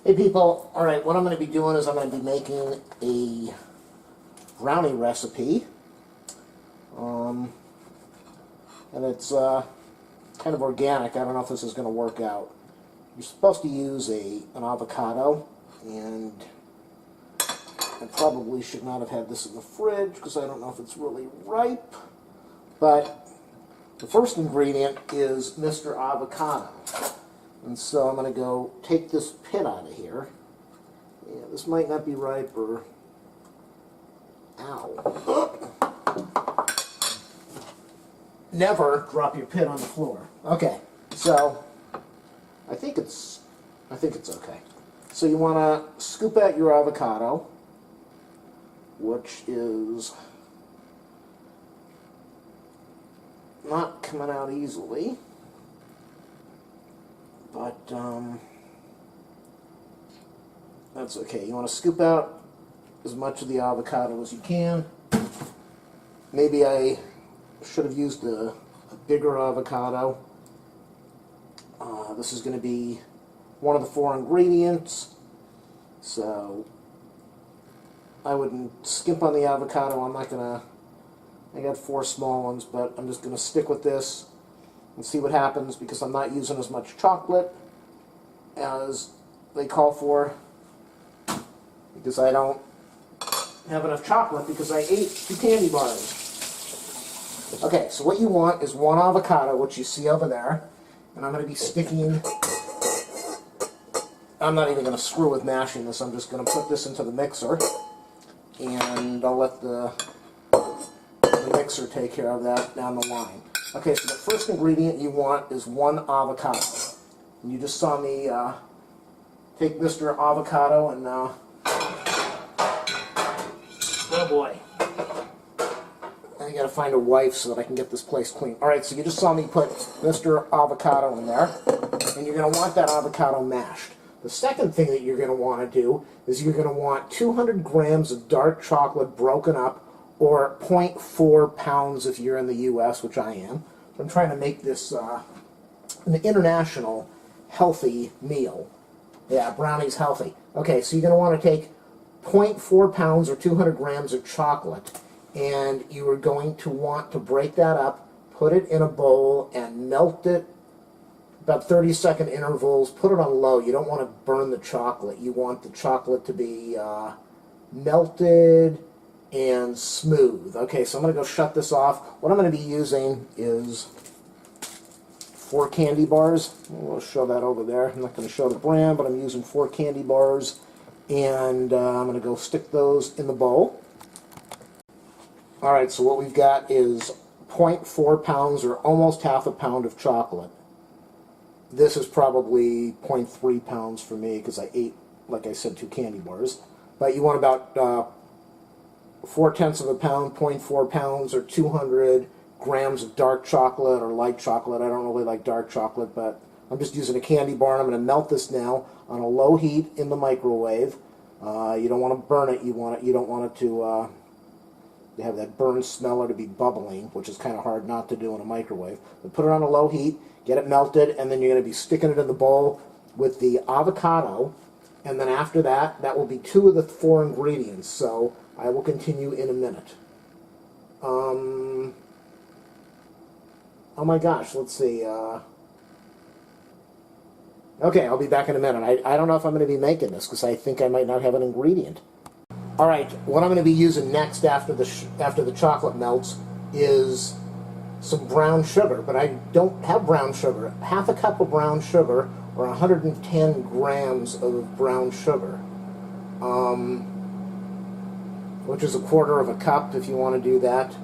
Hey people, alright, what I'm going to be doing is I'm going to be making a brownie recipe. And it's kind of organic. I don't know if this is going to work out. You're supposed to use an avocado, and I probably should not have had this in the fridge because I don't know if it's really ripe. But the first ingredient is Mr. Avocado. And so I'm going to go take this pit out of here. Yeah, this might not be ripe or... Ow. Never drop your pit on the floor. Okay, so I think it's okay. So you want to scoop out your avocado, which is not coming out easily. But that's okay. You want to scoop out as much of the avocado as you can. Maybe I should have used a bigger avocado. This is going to be one of the 4 ingredients, so I wouldn't skimp on the avocado. I'm not going to... I got 4 small ones, but I'm just going to stick with this and see what happens, because I'm not using as much chocolate as they call for, because I don't have enough chocolate because I ate 2 candy bars. Okay, so what you want is 1 avocado, which you see over there, and I'm going to be sticking... I'm not even going to screw with mashing this. I'm just going to put this into the mixer, and I'll let the mixer take care of that down the line. Okay, so the first ingredient you want is 1 avocado. And you just saw me take Mr. Avocado and... oh boy. I gotta find a wife so that I can get this place clean. Alright, so you just saw me put Mr. Avocado in there. And you're going to want that avocado mashed. The second thing that you're going to want to do is you're going to want 200 grams of dark chocolate broken up, or 0.4 pounds if you're in the U.S., which I am. So I'm trying to make this an international healthy meal. Yeah, brownies healthy. Okay, so you're going to want to take 0.4 pounds or 200 grams of chocolate, and you are going to want to break that up, put it in a bowl, and melt it about 30-second intervals. Put it on low. You don't want to burn the chocolate. You want the chocolate to be melted and smooth. Okay, so I'm going to go shut this off. What I'm going to be using is 4 candy bars. We'll show that over there. I'm not going to show the brand, but I'm using 4 candy bars, and I'm going to go stick those in the bowl. Alright, so what we've got is 0.4 pounds, or almost half a pound of chocolate. This is probably 0.3 pounds for me because I ate, like I said, 2 candy bars. But you want about 0.4 of a pound, 0.4 pounds, or 200 grams of dark chocolate or light chocolate. I don't really like dark chocolate, but I'm just using a candy bar, and I'm going to melt this now on a low heat in the microwave. You don't want to burn it. You don't want it to have that burn smell or to be bubbling, which is kind of hard not to do in a microwave. But put it on a low heat, get it melted, and then you're going to be sticking it in the bowl with the avocado. And then after that, that will be 2 of the 4 ingredients. So I will continue in a minute. Oh my gosh, let's see. Okay, I'll be back in a minute. I don't know if I'm going to be making this because I think I might not have an ingredient. Alright, what I'm going to be using next after the chocolate melts is some brown sugar, but I don't have brown sugar. Half a cup of brown sugar, or 110 grams of brown sugar, which is 1/4 of a cup if you want to do that.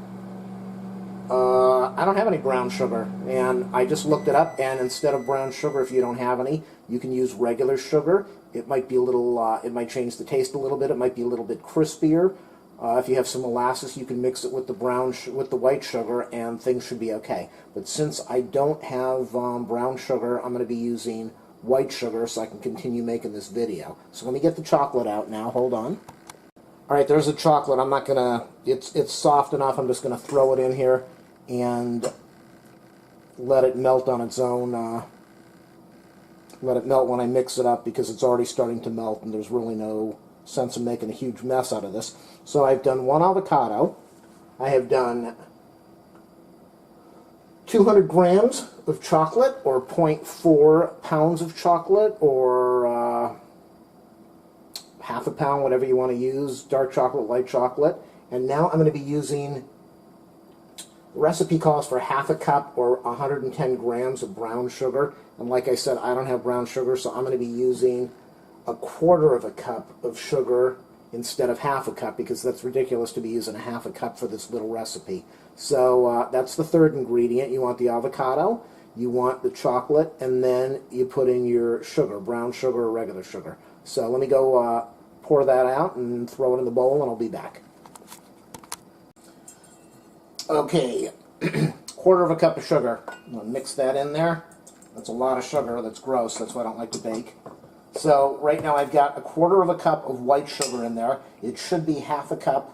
I don't have any brown sugar, and I just looked it up, and instead of brown sugar, if you don't have any, you can use regular sugar. It might be a little, it might change the taste a little bit. It might be a little bit crispier. If you have some molasses, you can mix it with the white sugar, and things should be okay. But since I don't have brown sugar, I'm going to be using white sugar so I can continue making this video. So let me get the chocolate out now. Hold on. Alright, there's the chocolate. I'm not going to... It's soft enough. I'm just going to throw it in here and let it melt on its own let it melt when I mix it up because it's already starting to melt and there's really no sense in making a huge mess out of this. So I've done 1 avocado. I have done 200 grams of chocolate, or 0.4 pounds of chocolate, or half a pound, whatever you want to use, dark chocolate, light chocolate. And now I'm going to be using, the recipe calls for half a cup or 110 grams of brown sugar. And like I said, I don't have brown sugar, so I'm going to be using 1/4 cup of sugar instead of half a cup, because that's ridiculous to be using a half a cup for this little recipe. So that's the third ingredient. You want the avocado, you want the chocolate, and then you put in your sugar, brown sugar or regular sugar. So let me go pour that out and throw it in the bowl, and I'll be back. Okay, 1/4 cup of sugar. I'm going to mix that in there. That's a lot of sugar. That's gross. That's why I don't like to bake. So right now I've got 1/4 cup of white sugar in there. It should be half a cup.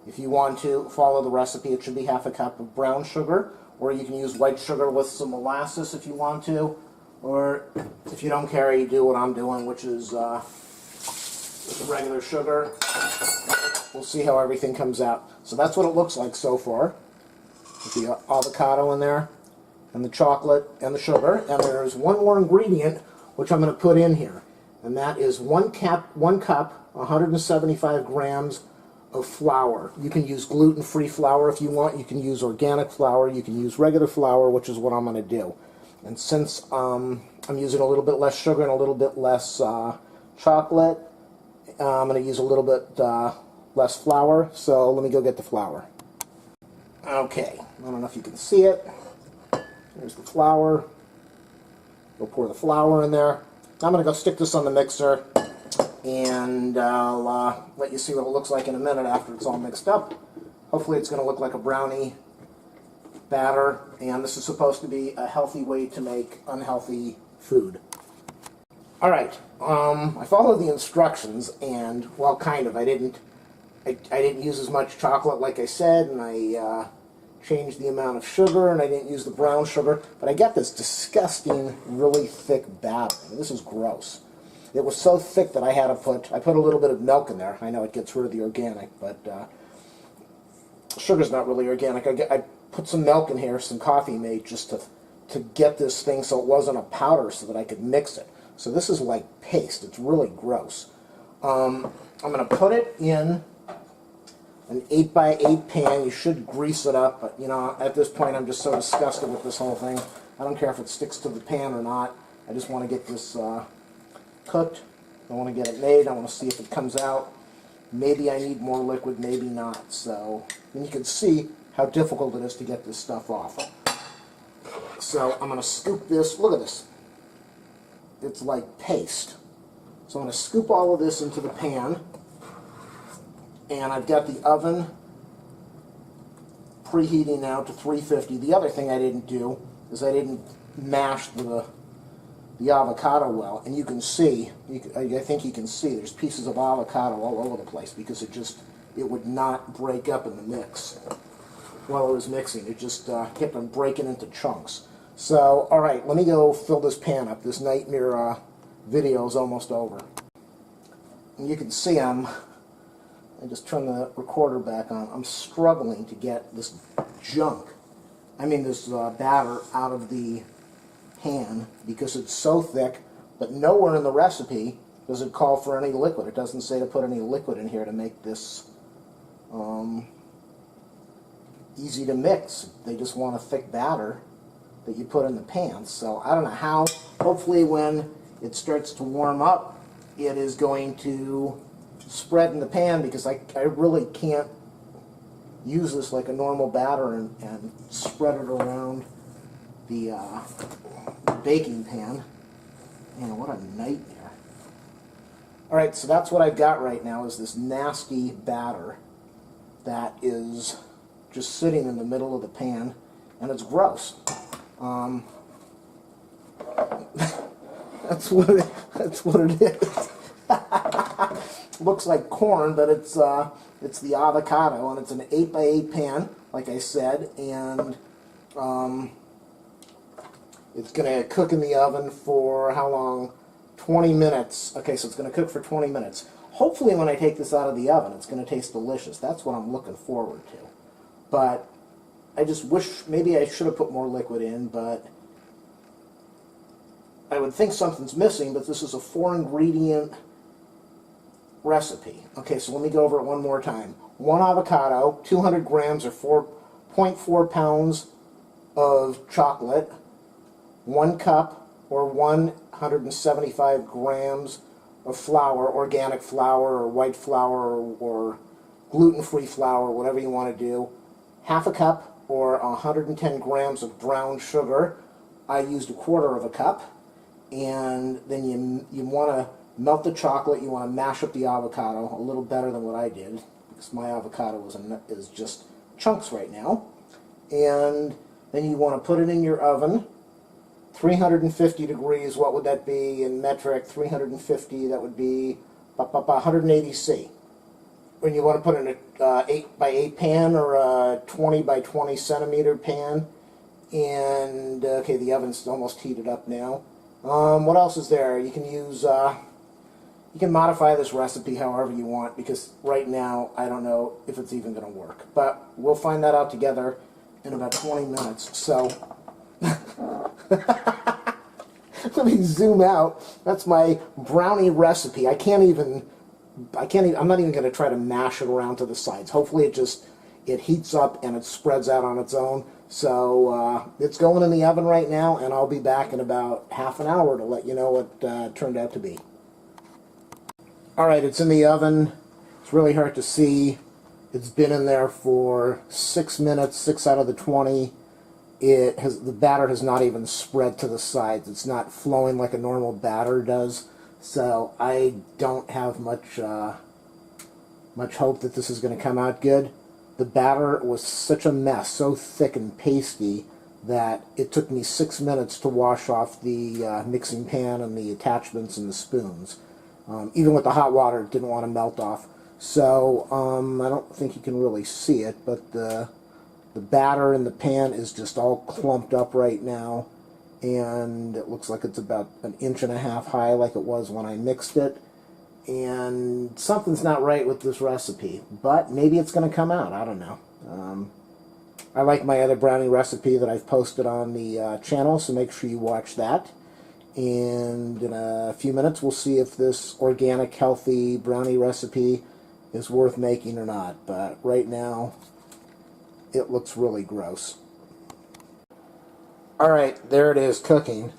If you want to follow the recipe, it should be half a cup of brown sugar, or you can use white sugar with some molasses if you want to, or if you don't care, you do what I'm doing, which is regular sugar. We'll see how everything comes out. So that's what it looks like so far, with the avocado in there, and the chocolate, and the sugar. And there's one more ingredient, which I'm going to put in here, and that is 1 cup, 175 grams of flour. You can use gluten-free flour if you want. You can use organic flour. You can use regular flour, which is what I'm going to do. And since I'm using a little bit less sugar and a little bit less chocolate, I'm going to use a little bit less flour. So let me go get the flour. Okay, I don't know if you can see it. There's the flour. We'll pour the flour in there. I'm going to go stick this on the mixer, and I'll let you see what it looks like in a minute after it's all mixed up. Hopefully it's going to look like a brownie batter, and this is supposed to be a healthy way to make unhealthy food. Alright, I followed the instructions, and, well, kind of. I didn't use as much chocolate like I said, and I changed the amount of sugar, and I didn't use the brown sugar, but I got this disgusting, really thick batter. This is gross. It was so thick that I put a little bit of milk in there. I know it gets rid of the organic, but sugar's not really organic. I put some milk in here, some coffee made, just to get this thing so it wasn't a powder, so that I could mix it. So this is like paste. It's really gross. I'm going to put it in an 8x8 pan. You should grease it up, but you know, at this point I'm just so disgusted with this whole thing. I don't care if it sticks to the pan or not. I just want to get this cooked. I want to get it made. I want to see if it comes out. Maybe I need more liquid, maybe not. So, and you can see how difficult it is to get this stuff off. So I'm going to scoop this. Look at this. It's like paste. So I'm going to scoop all of this into the pan. And I've got the oven preheating now to 350. The other thing I didn't do is I didn't mash the avocado well. And you can see, I think you can see, there's pieces of avocado all over the place because it would not break up in the mix while I was mixing. It just kept on breaking into chunks. So, alright, let me go fill this pan up. This nightmare video is almost over. And you can see I just turn the recorder back on. I'm struggling to get this junk, this batter out of the pan because it's so thick, but nowhere in the recipe does it call for any liquid. It doesn't say to put any liquid in here to make this easy to mix. They just want a thick batter that you put in the pan. So I don't know how. Hopefully when it starts to warm up, it is going to spread in the pan, because I really can't use this like a normal batter and spread it around the baking pan. Man, what a nightmare. Alright, so that's what I've got right now, is this nasty batter that is just sitting in the middle of the pan, and it's gross. That's what it is. Looks like corn, but it's the avocado, and it's an 8x8 pan, like I said, and it's going to cook in the oven for how long? 20 minutes. Okay, so it's going to cook for 20 minutes. Hopefully when I take this out of the oven, it's going to taste delicious. That's what I'm looking forward to. But I just wish maybe I should have put more liquid in, but I would think something's missing, but this is a 4-ingredient recipe. Okay, so let me go over it one more time. 1 avocado, 200 grams or 4.4 pounds of chocolate, 1 cup or 175 grams of flour, organic flour or white flour or gluten-free flour, whatever you want to do, half a cup or 110 grams of brown sugar. I used 1/4 of a cup. And then you want to melt the chocolate, you want to mash up the avocado a little better than what I did, because my avocado is just chunks right now. And then you want to put it in your oven, 350 degrees. What would that be in metric? 350, that would be 180 C. When you want to put it in a 8 by 8 pan or a 20 by 20 centimeter pan. And okay, the oven's almost heated up now. What else is there? You can use, you can modify this recipe however you want, because right now I don't know if it's even going to work. But we'll find that out together in about 20 minutes. So, let me zoom out. That's my brownie recipe. I'm not even going to try to mash it around to the sides. Hopefully it heats up and it spreads out on its own. So it's going in the oven right now, and I'll be back in about half an hour to let you know what it turned out to be. Alright, it's in the oven. It's really hard to see. It's been in there for 6 minutes, 6 out of the 20. The batter has not even spread to the sides. It's not flowing like a normal batter does. So I don't have much hope that this is going to come out good. The batter was such a mess, so thick and pasty, that it took me 6 minutes to wash off the mixing pan and the attachments and the spoons. Even with the hot water, it didn't want to melt off. So I don't think you can really see it, but the batter in the pan is just all clumped up right now, and it looks like it's about 1.5 inches high like it was when I mixed it. And something's not right with this recipe, but maybe it's going to come out. I don't know. I like my other brownie recipe that I've posted on the channel, so make sure you watch that. And in a few minutes, we'll see if this organic, healthy brownie recipe is worth making or not. But right now, it looks really gross. Alright, there it is, cooking.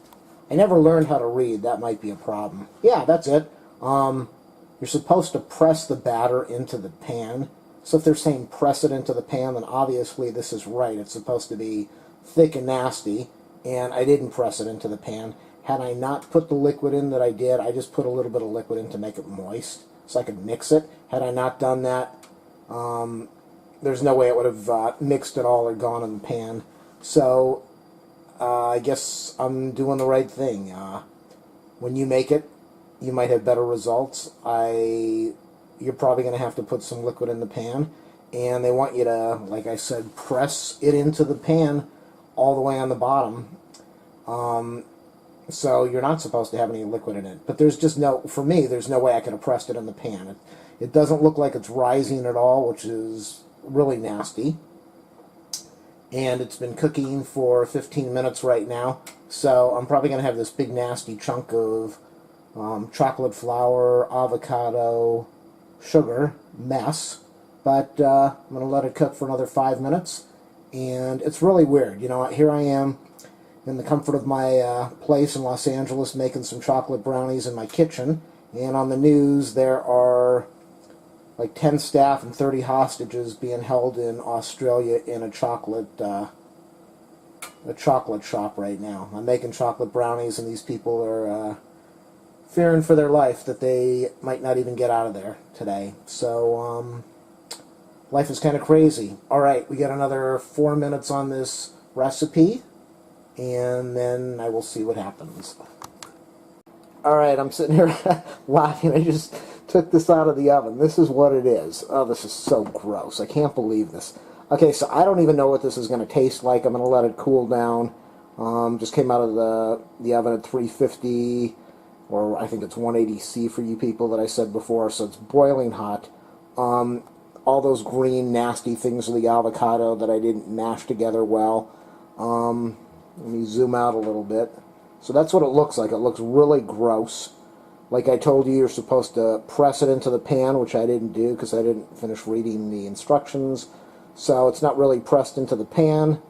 I never learned how to read. That might be a problem. Yeah, that's it. You're supposed to press the batter into the pan. So if they're saying press it into the pan, then obviously this is right. It's supposed to be thick and nasty, and I didn't press it into the pan. Had I not put the liquid in that I did, I just put a little bit of liquid in to make it moist so I could mix it. Had I not done that, there's no way it would have mixed at all or gone in the pan. So I guess I'm doing the right thing. When you make it, you might have better results. You're probably going to have to put some liquid in the pan, and they want you to, like I said, press it into the pan all the way on the bottom. So you're not supposed to have any liquid in it. But there's just for me, there's no way I could have pressed it in the pan. It doesn't look like it's rising at all, which is really nasty. And it's been cooking for 15 minutes right now, so I'm probably going to have this big nasty chunk of chocolate flour, avocado, sugar mess, but I'm going to let it cook for another 5 minutes. And it's really weird, you know, here I am in the comfort of my place in Los Angeles making some chocolate brownies in my kitchen, and on the news there are like 10 staff and 30 hostages being held in Australia in a chocolate shop right now. I'm making chocolate brownies, and these people are fearing for their life that they might not even get out of there today. So life is kind of crazy. Alright, we got another 4 minutes on this recipe, and then I will see what happens. Alright, I'm sitting here laughing. I just took this out of the oven. This is what it is. Oh, this is so gross. I can't believe this. Okay, so I don't even know what this is going to taste like. I'm going to let it cool down. Just came out of the oven at 350. or I think it's 180C for you people that I said before, so it's boiling hot. All those green, nasty things of the avocado that I didn't mash together well. Let me zoom out a little bit. So that's what it looks like. It looks really gross. Like I told you, you're supposed to press it into the pan, which I didn't do because I didn't finish reading the instructions. So it's not really pressed into the pan.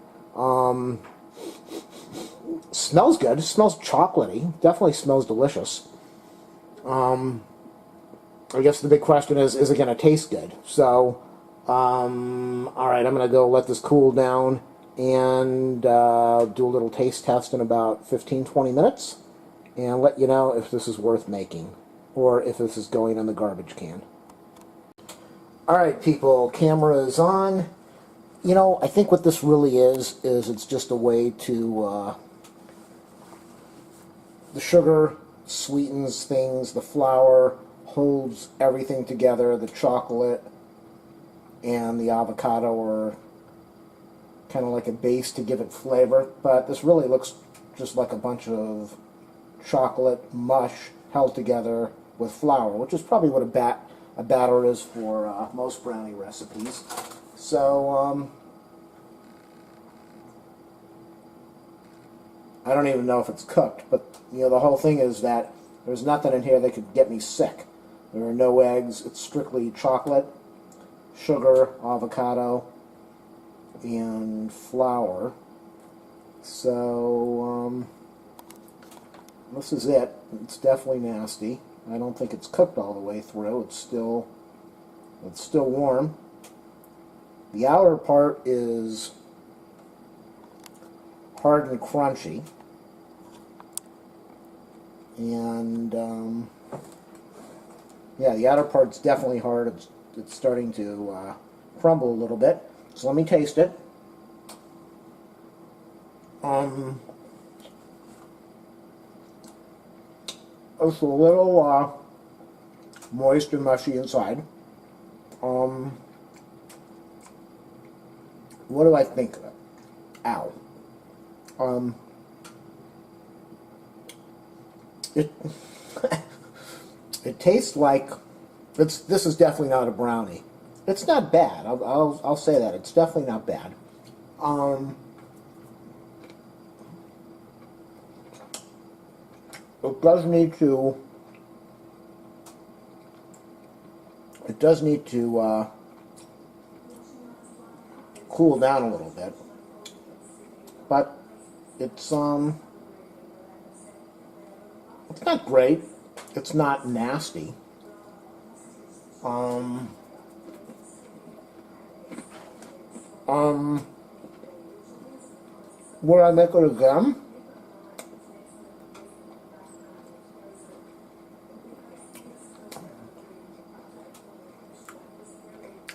Smells good. It smells chocolatey. Definitely smells delicious. I guess the big question is it going to taste good? So, alright, I'm going to go let this cool down and do a little taste test in about 15-20 minutes and let you know if this is worth making or if this is going in the garbage can. Alright people, camera is on. You know, I think what this really is it's just a way to, the sugar sweetens things, the flour holds everything together, the chocolate and the avocado are kind of like a base to give it flavor, but this really looks just like a bunch of chocolate mush held together with flour, which is probably what a batter is for most brownie recipes. So, I don't even know if it's cooked, but you know, the whole thing is that there's nothing in here that could get me sick. There are no eggs. It's strictly chocolate, sugar, avocado, and flour. So, this is it. It's definitely nasty. I don't think it's cooked all the way through. It's still warm. The outer part is hard and crunchy. And, yeah, the outer part's definitely hard. It's starting to crumble a little bit. So let me taste it. It's a little moist and mushy inside. What do I think of it? Ow. It tastes like this is definitely not a brownie. It's not bad. I'll say that it's definitely not bad. It does need to. It does need to cool down a little bit, but it's not great. It's not nasty. Would I make it again?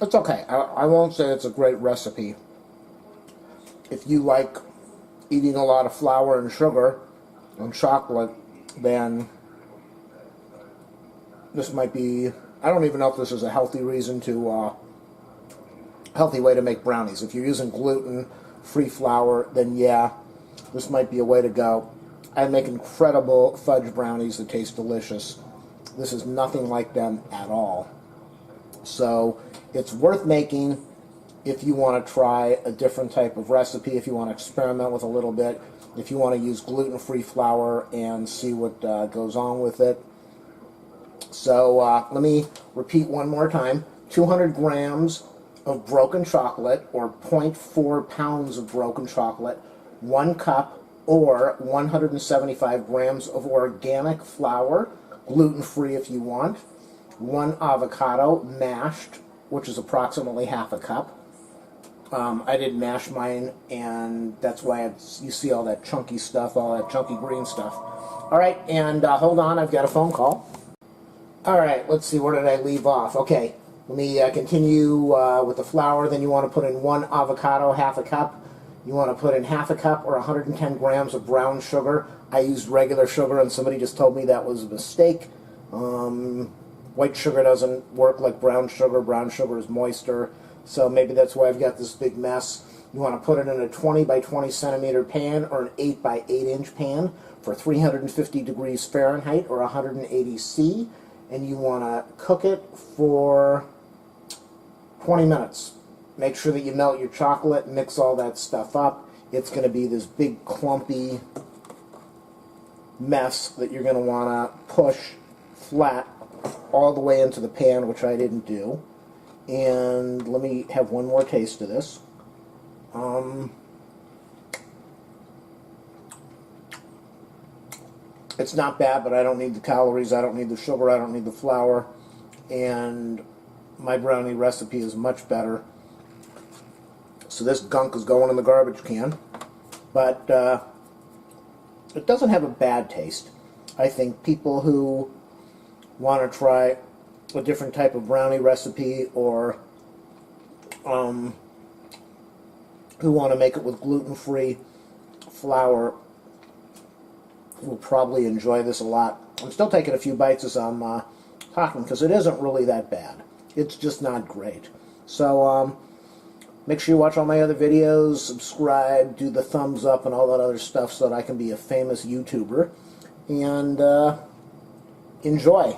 It's okay. I won't say it's a great recipe. If you like eating a lot of flour and sugar and chocolate, then this might be, I don't even know if this is a healthy reason to, healthy way to make brownies. If you're using gluten-free flour, then yeah, this might be a way to go. I make incredible fudge brownies that taste delicious. This is nothing like them at all. So it's worth making if you want to try a different type of recipe, if you want to experiment with a little bit, if you want to use gluten-free flour and see what goes on with it. So let me repeat one more time. 200 grams of broken chocolate, or 0.4 pounds of broken chocolate, 1 cup or 175 grams of organic flour, gluten-free if you want, 1 avocado mashed, which is approximately half a cup. I didn't mash mine, and that's why you see all that chunky stuff, all that chunky green stuff. All right, and hold on, I've got a phone call. All right, let's see, where did I leave off? Okay, let me continue with the flour. Then you want to put in 1 avocado, half a cup. You want to put in half a cup or 110 grams of brown sugar. I used regular sugar, and somebody just told me that was a mistake. White sugar doesn't work like brown sugar. Brown sugar is moister, so maybe that's why I've got this big mess. You want to put it in a 20 by 20 centimeter pan or an 8 by 8 inch pan. for 350 degrees Fahrenheit or 180 C, and you want to cook it for 20 minutes. Make sure that you melt your chocolate, mix all that stuff up. It's going to be this big clumpy mess that you're going to want to push flat all the way into the pan, which I didn't do. And let me have one more taste of this. It's not bad, but I don't need the calories, I don't need the sugar, I don't need the flour, and my brownie recipe is much better. So this gunk is going in the garbage can, but it doesn't have a bad taste. I think people who want to try a different type of brownie recipe, or who want to make it with gluten-free flour, will probably enjoy this a lot. I'm still taking a few bites as I'm talking, because it isn't really that bad. It's just not great. So make sure you watch all my other videos, subscribe, do the thumbs up and all that other stuff so that I can be a famous YouTuber. And enjoy.